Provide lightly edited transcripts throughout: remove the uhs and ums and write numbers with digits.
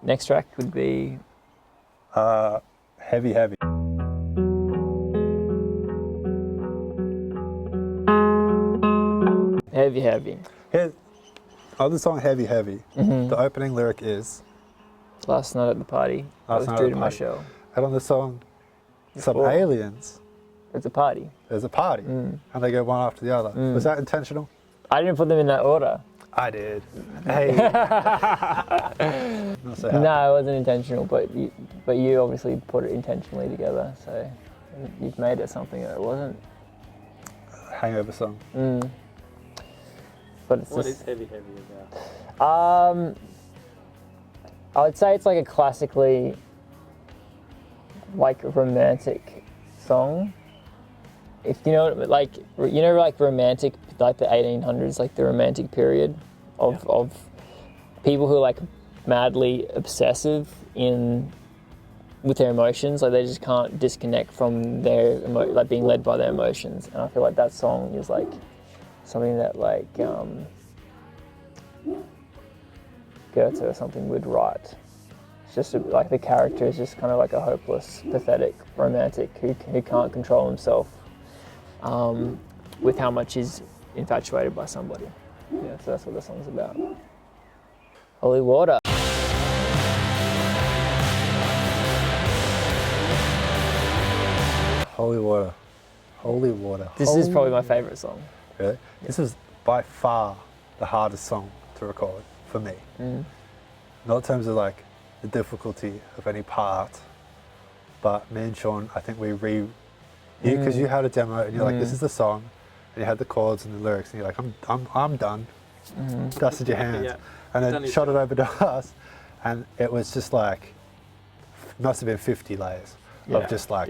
Next track would be Heavy Heavy. Heavy Heavy. Here's the song Heavy Heavy. The opening lyric is Last night at the party, I was true to my show. And on the song, some Before. aliens, It's a party. there's a party, and they go one after the other. Was that intentional? I didn't put them in that order. I did. Hey. Not so happy. No, it wasn't intentional, but you obviously put it intentionally together, so you've made it something that it wasn't. Hangover song. But it's What just, is Heavy Heavy about? I would say it's like a classically like romantic song. If you know, like romantic, like the 1800s, like the romantic period of people who are like madly obsessive with their emotions, like they just can't disconnect from their like being led by their emotions. And I feel like that song is like something that like Goethe or something would write. It's just like the character is just kind of like a hopeless, pathetic romantic who can't control himself with how much he's infatuated by somebody. Yeah, so that's what the song's about. Holy water. Holy water. Holy water. This is probably my favourite song. Really? Yeah. This is by far the hardest song to record for me. Not in terms of like the difficulty of any part, but me and Sean, I think because you had a demo and you're like, this is the song, and you had the chords and the lyrics, and you're like, I'm done. Dusted your hands, Yeah. and then shot it over to us, and it was just like, must have been 50 layers of just like,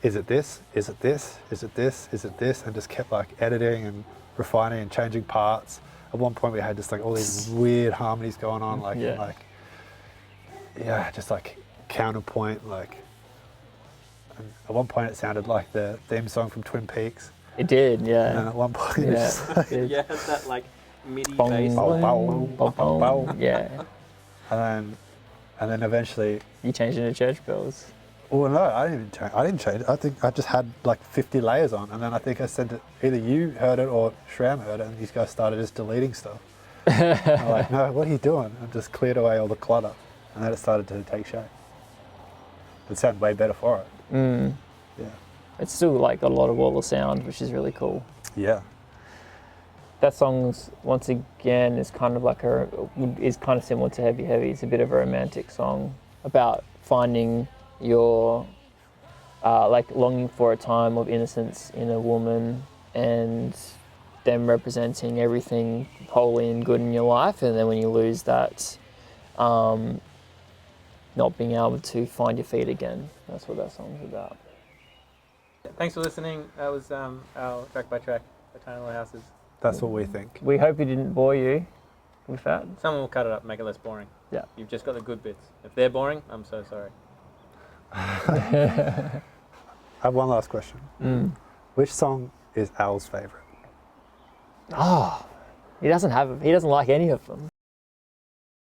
is it this? Is it this? Is it this? Is it this? And just kept like editing and refining and changing parts. At one point we had just like all these weird harmonies going on, like just like counterpoint, like. And at one point it sounded like the theme song from Twin Peaks. It did, yeah. And then at one point it just like, Yeah, it has that like MIDI Bong, bass. bong, bow, bong, bong, bow. yeah. and then eventually, You changed into church bells. well no, I didn't change it. I think I just had like 50 layers on, and then I think I sent it, either you heard it or Shram heard it, and these guys started just deleting stuff. I'm like, no, what are you doing? And just cleared away all the clutter, and then it started to take shape. It sounded way better for it. Yeah. It's still like got a lot of wall of sound, which is really cool. Yeah. That song's once again is kind of like is kind of similar to Heavy Heavy. It's a bit of a romantic song about finding your like longing for a time of innocence in a woman, and them representing everything holy and good in your life, and then when you lose that, not being able to find your feet again. That's what that song's about. Thanks for listening. That was our track by track, Eternal Houses. That's what we think. We hope we didn't bore you with that. Someone will cut it up, make it less boring. Yeah. You've just got the good bits. If they're boring, I'm so sorry. I have one last question. Which song is Al's favourite? He doesn't like any of them.